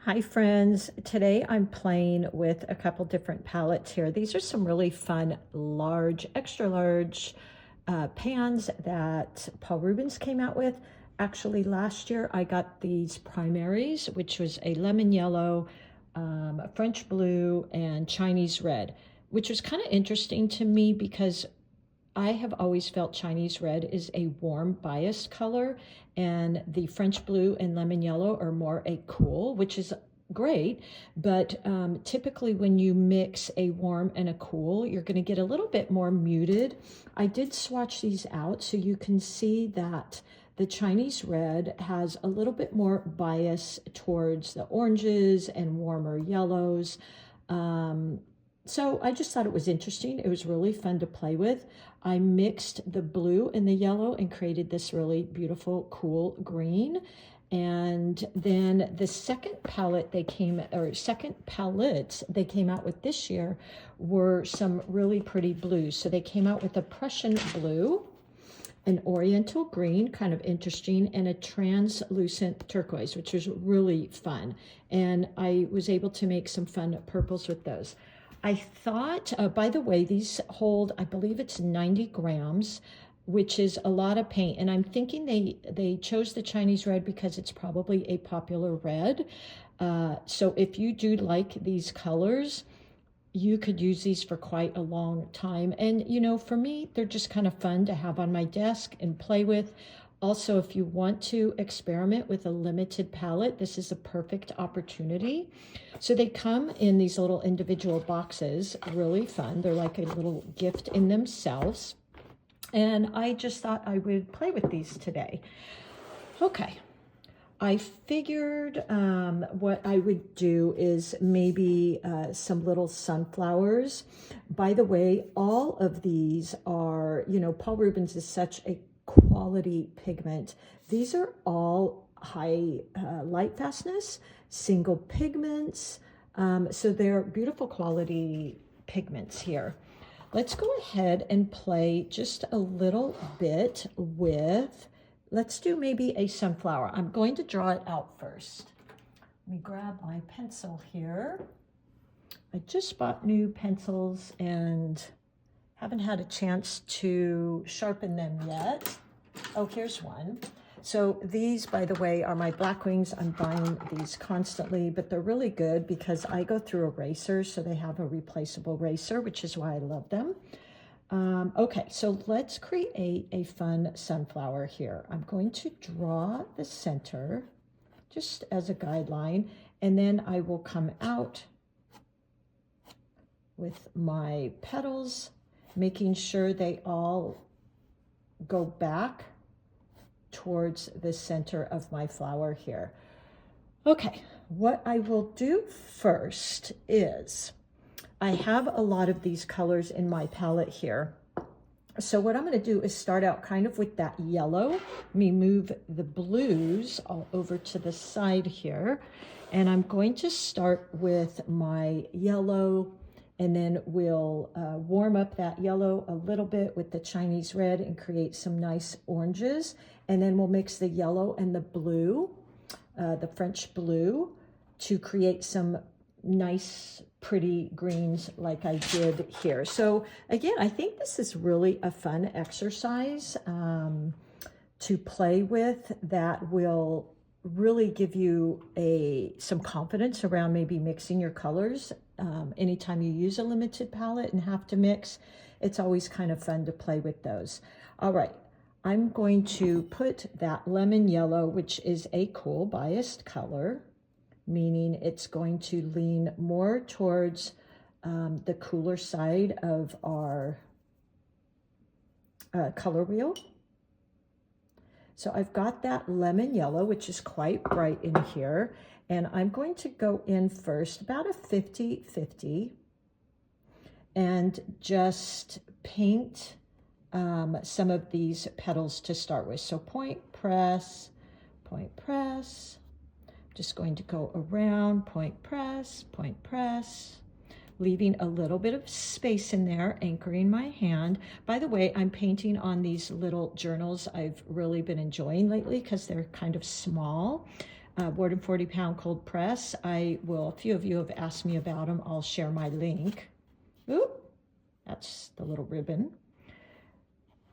Hi friends, today I'm playing with a couple different palettes here. These are some really fun large, extra large pans that Paul Rubens came out with. Actually last year I got these primaries, which was a lemon yellow, French blue, and Chinese red, which was kind of interesting to me because I have always felt Chinese red is a warm biased color, and the French blue and lemon yellow are more a cool, which is great. But typically when you mix a warm and a cool, you're going to get a little bit more muted. I did swatch these out so you can see that the Chinese red has a little bit more bias towards the oranges and warmer yellows. So I just thought it was interesting. It was really fun to play with. I mixed the blue and the yellow and created this really beautiful, cool green. And then the second palette second palettes they came out with this year were some really pretty blues. So they came out with a Prussian blue, an Oriental Green, kind of interesting, and a translucent turquoise, which was really fun. And I was able to make some fun purples with those. I thought, by the way, these hold, I believe it's 90 grams, which is a lot of paint. And I'm thinking they chose the Chinese red because it's probably a popular red. So if you do like these colors, you could use these for quite a long time. And, you know, for me, they're just kind of fun to have on my desk and play with. Also, if you want to experiment with a limited palette, this is a perfect opportunity. So they come in these little individual boxes, really fun. They're like a little gift in themselves. And I just thought I would play with these today. Okay, I figured what I would do is maybe some little sunflowers. By the way, all of these are, you know, Paul Rubens is such a quality pigment. These are all high light fastness, single pigments. So they're beautiful quality pigments here. Let's go ahead and play just a little bit with, let's do maybe a sunflower. I'm going to draw it out first. Let me grab my pencil here. I just bought new pencils and haven't had a chance to sharpen them yet. Oh, here's one. So these, by the way, are my black wings. I'm buying these constantly, but they're really good because I go through erasers, so they have a replaceable eraser, which is why I love them. Okay, so let's create a fun sunflower here. I'm going to draw the center just as a guideline, and then I will come out with my petals, making sure they all go back towards the center of my flower here. Okay, what I will do first is I have a lot of these colors in my palette here. So what I'm going to do is start out kind of with that yellow. Let me move the blues all over to the side here. And I'm going to start with my yellow, and then we'll warm up that yellow a little bit with the Chinese red and create some nice oranges. And then we'll mix the yellow and the blue, the French blue, to create some nice, pretty greens like I did here. So again, I think this is really a fun exercise to play with that will really give you some confidence around maybe mixing your colors. Anytime you use a limited palette and have to mix, it's always kind of fun to play with those. All right, I'm going to put that lemon yellow, which is a cool biased color, meaning it's going to lean more towards the cooler side of our color wheel. So I've got that lemon yellow, which is quite bright in here. And I'm going to go in first, about a 50-50, and just paint some of these petals to start with. So point, press, just going to go around, point, press, leaving a little bit of space in there, anchoring my hand. By the way, I'm painting on these little journals I've really been enjoying lately because they're kind of small. Word and 40 pound cold press. A few of you have asked me about them. I'll share my link. Ooh, that's the little ribbon.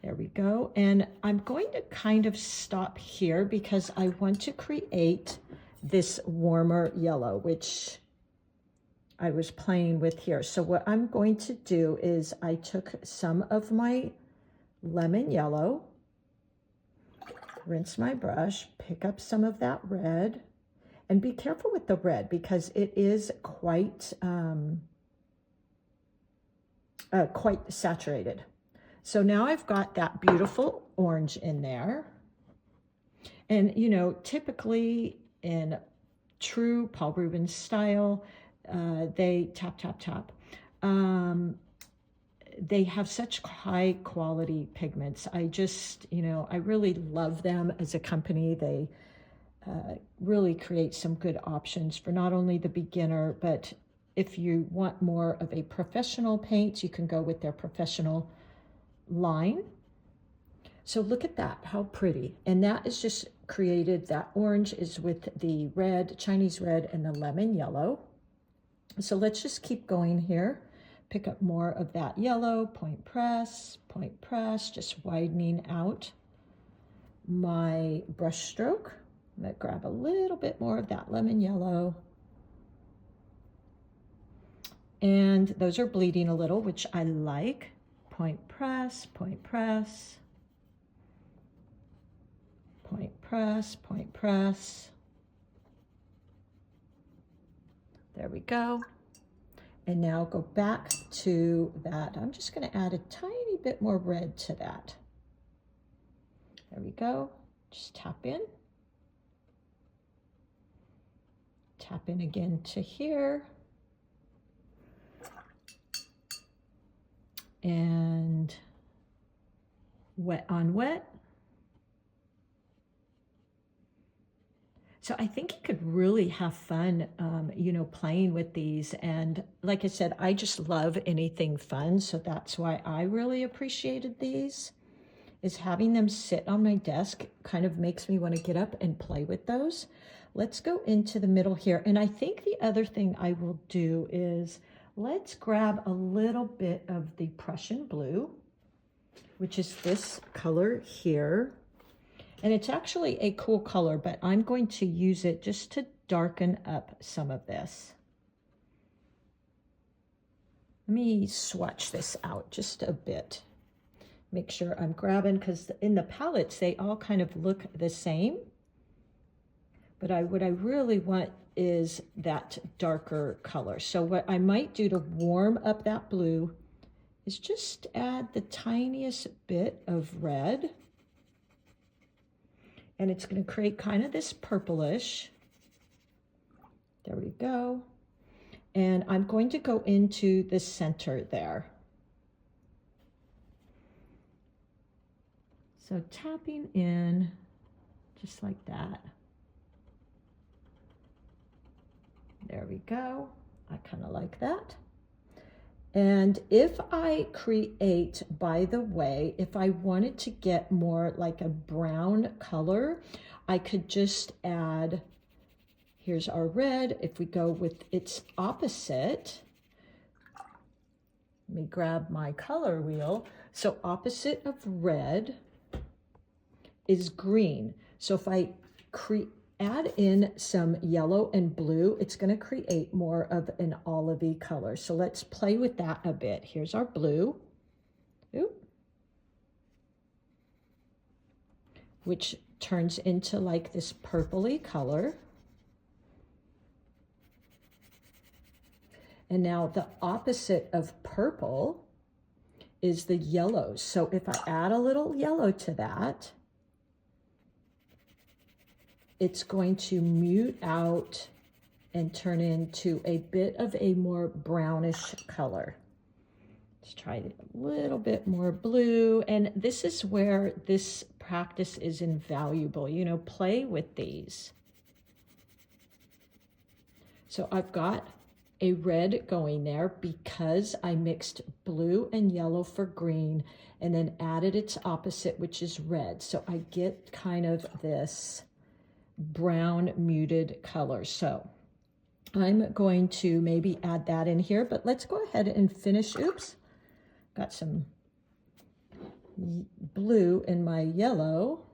There we go. And I'm going to kind of stop here because I want to create this warmer yellow, which I was playing with here. So what I'm going to do is I took some of my lemon yellow, rinse my brush, pick up some of that red, and be careful with the red because it is quite quite saturated. So now I've got that beautiful orange in there. And you know, typically in true Paul Rubens style, they tap, tap, tap. They have such high quality pigments. I just, you know, I really love them as a company. They really create some good options for not only the beginner, but if you want more of a professional paint, you can go with their professional line. So look at that, how pretty. And that is just created, that orange is with the red, Chinese red, and the lemon yellow. So let's just keep going here. Pick up more of that yellow, point press, just widening out my brush stroke. I'm gonna grab a little bit more of that lemon yellow. And those are bleeding a little, which I like. Point press, point press, point press, point press. There we go. And now go back to that. I'm just going to add a tiny bit more red to that. There we go. Just tap in. Tap in again to here. And wet on wet. So I think you could really have fun, you know, playing with these. And like I said, I just love anything fun. So that's why I really appreciated these, is having them sit on my desk kind of makes me want to get up and play with those. Let's go into the middle here. And I think the other thing I will do is let's grab a little bit of the Prussian blue, which is this color here. And it's actually a cool color, but I'm going to use it just to darken up some of this. Let me swatch this out just a bit. Make sure I'm grabbing, because in the palettes, they all kind of look the same. But what I really want is that darker color. So what I might do to warm up that blue is just add the tiniest bit of red. And it's going to create kind of this purplish. There we go. And I'm going to go into the center there. So tapping in just like that. There we go. I kind of like that. And if I create, by the way, if I wanted to get more like a brown color, I could just add, here's our red. If we go with its opposite, let me grab my color wheel. So opposite of red is green. So if I add in some yellow and blue, it's going to create more of an olivey color. So let's play with that a bit. Here's our blue, which turns into like this purpley color. And now the opposite of purple is the yellow. So if I add a little yellow to that, it's going to mute out and turn into a bit of a more brownish color. Let's try a little bit more blue. And this is where this practice is invaluable. You know, play with these. So I've got a red going there because I mixed blue and yellow for green and then added its opposite, which is red. So I get kind of this brown muted color. So I'm going to maybe add that in here, but let's go ahead and finish. Oops, got some blue in my yellow.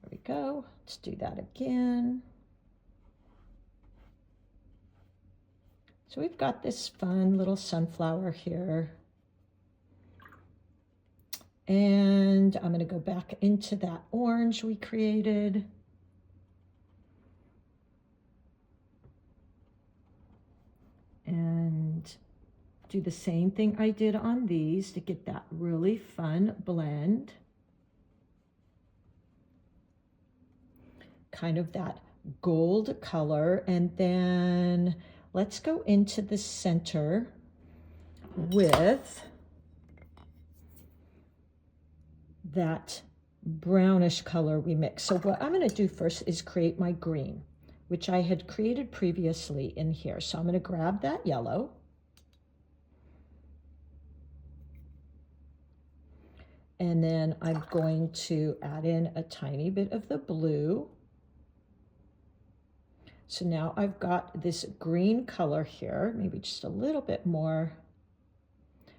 There we go. Let's do that again. So we've got this fun little sunflower here. And I'm going to go back into that orange we created. And do the same thing I did on these to get that really fun blend. Kind of that gold color. And then let's go into the center with that brownish color we mixed. So what I'm going to do first is create my green, which I had created previously in here. So I'm going to grab that yellow. And then I'm going to add in a tiny bit of the blue. So now I've got this green color here, maybe just a little bit more,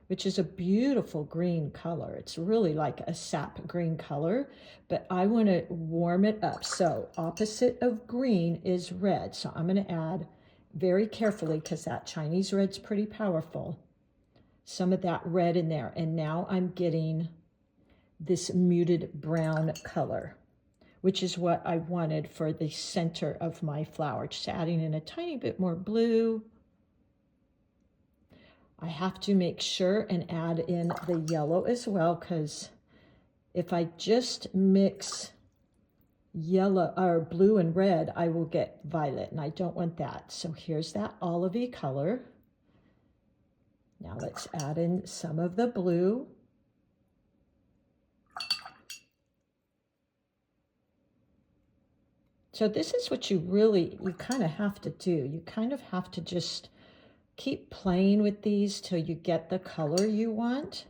which is a beautiful green color. It's really like a sap green color, but I want to warm it up. So opposite of green is red. So I'm going to add very carefully, because that Chinese red's pretty powerful, some of that red in there. And now I'm getting this muted brown color, which is what I wanted for the center of my flower. Just adding in a tiny bit more blue. I have to make sure and add in the yellow as well, because if I just mix yellow or blue and red, I will get violet, and I don't want that. So here's that olivey color. Now let's add in some of the blue. So this is what you kind of have to do. You kind of have to just keep playing with these till you get the color you want.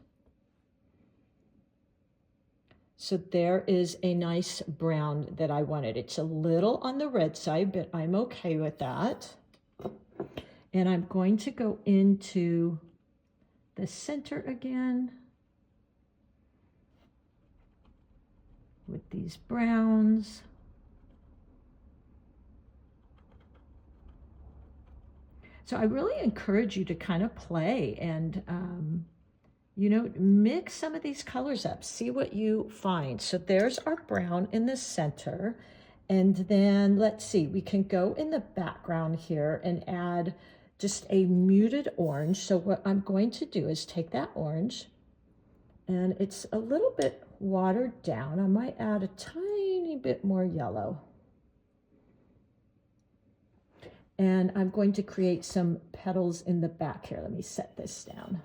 So there is a nice brown that I wanted. It's a little on the red side, but I'm okay with that. And I'm going to go into the center again with these browns. So I really encourage you to kind of play and, you know, mix some of these colors up. See what you find. So there's our brown in the center. And then let's see, we can go in the background here and add just a muted orange. So what I'm going to do is take that orange, and it's a little bit watered down. I might add a tiny bit more yellow. And I'm going to create some petals in the back here. Let me set this down.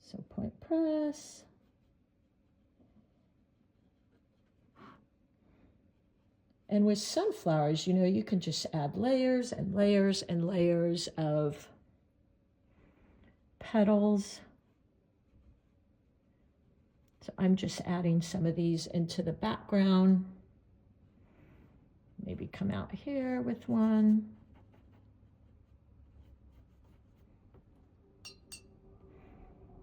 So point press. And with sunflowers, you know, you can just add layers and layers and layers of petals. So I'm just adding some of these into the background. Maybe come out here with one.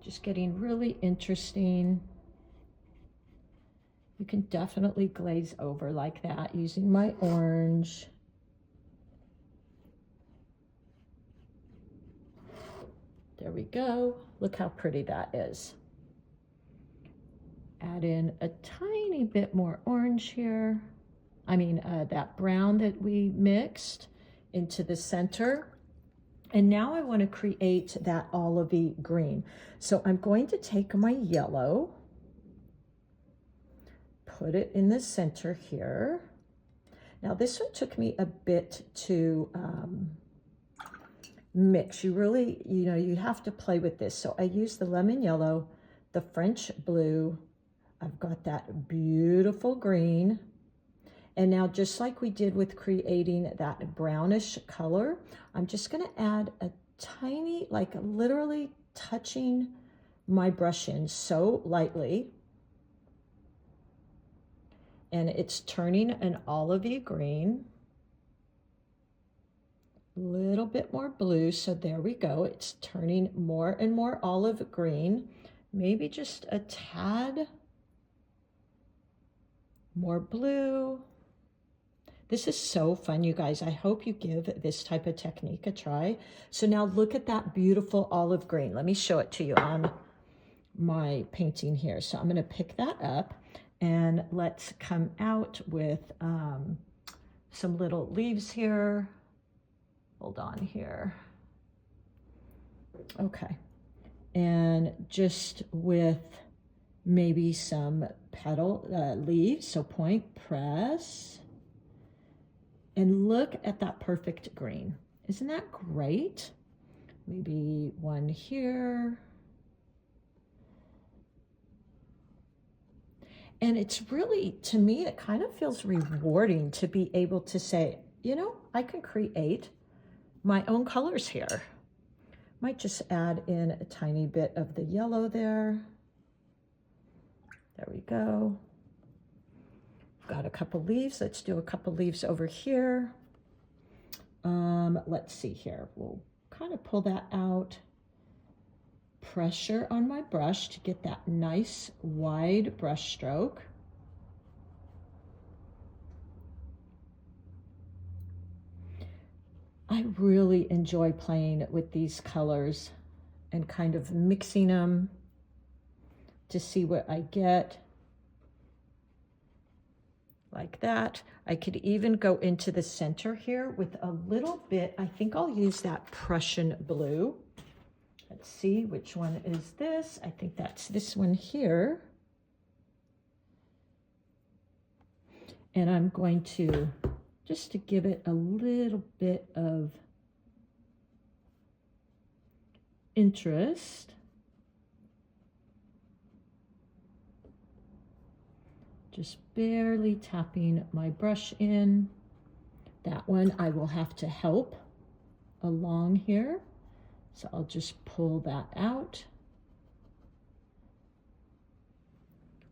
Just getting really interesting. You can definitely glaze over like that using my orange. There we go. Look how pretty that is. Add in a tiny bit more orange here. That brown that we mixed into the center. And now I want to create that olivey green. So I'm going to take my yellow, put it in the center here. Now this one took me a bit to mix. You really, you know, you have to play with this. So I use the lemon yellow, the French blue. I've got that beautiful green. And now, just like we did with creating that brownish color, I'm just going to add a tiny, like literally touching my brush in so lightly. and it's turning an olivey green. A little bit more blue, so there we go. It's turning more and more olive green. Maybe just a tad more blue. This is so fun, you guys. I hope you give this type of technique a try. So now look at that beautiful olive green. Let me show it to you on my painting here. So I'm going to pick that up, and let's come out with some little leaves here. Hold on here. Okay. And just with maybe some petal leaves. So point, press. And look at that perfect green. Isn't that great? Maybe one here. And it's really, to me, it kind of feels rewarding to be able to say, you know, I can create my own colors here. Might just add in a tiny bit of the yellow there. There we go. Got a couple leaves. Let's do a couple leaves over here. Let's see here. We'll kind of pull that out. Pressure on my brush to get that nice wide brush stroke. I really enjoy playing with these colors and kind of mixing them to see what I get. Like that. I could even go into the center here with a little bit. I think I'll use that Prussian blue. Let's see, which one is this? I think that's this one here. And I'm going to, just to give it a little bit of interest, just barely tapping my brush in. That one I will have to help along here. So I'll just pull that out.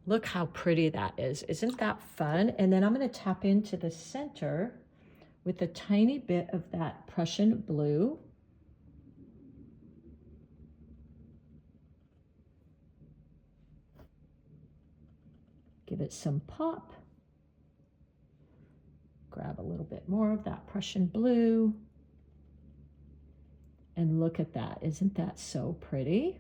Look how pretty that is. Isn't that fun? And then I'm going to tap into the center with a tiny bit of that Prussian blue. Give it some pop. Grab a little bit more of that Prussian blue. And look at that. Isn't that so pretty?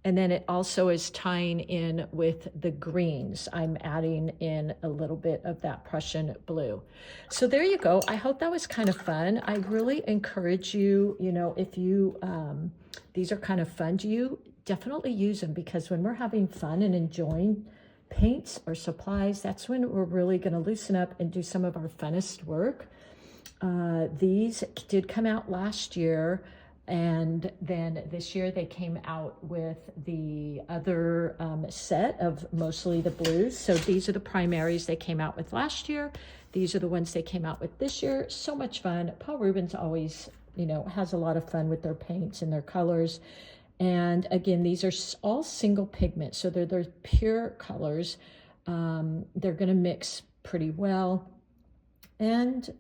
And then it also is tying in with the greens. I'm adding in a little bit of that Prussian blue. So there you go. I hope that was kind of fun. I really encourage you, you know, if you, these are kind of fun to you, definitely use them, because when we're having fun and enjoying paints or supplies, that's when we're really going to loosen up and do some of our funnest work. These did come out last year, and then this year they came out with the other set of mostly the blues. So these are the primaries they came out with last year. These are the ones they came out with this year. So much fun. Paul Rubens always, you know, has a lot of fun with their paints and their colors. And again, these are all single pigment, so they're pure colors. They're going to mix pretty well. And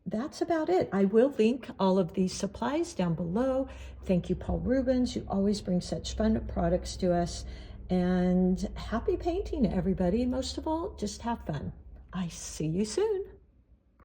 that's about it. I will link all of these supplies down below. Thank you, Paul Rubens. You always bring such fun products to us. And happy painting, everybody. Most of all, just have fun. I see you soon.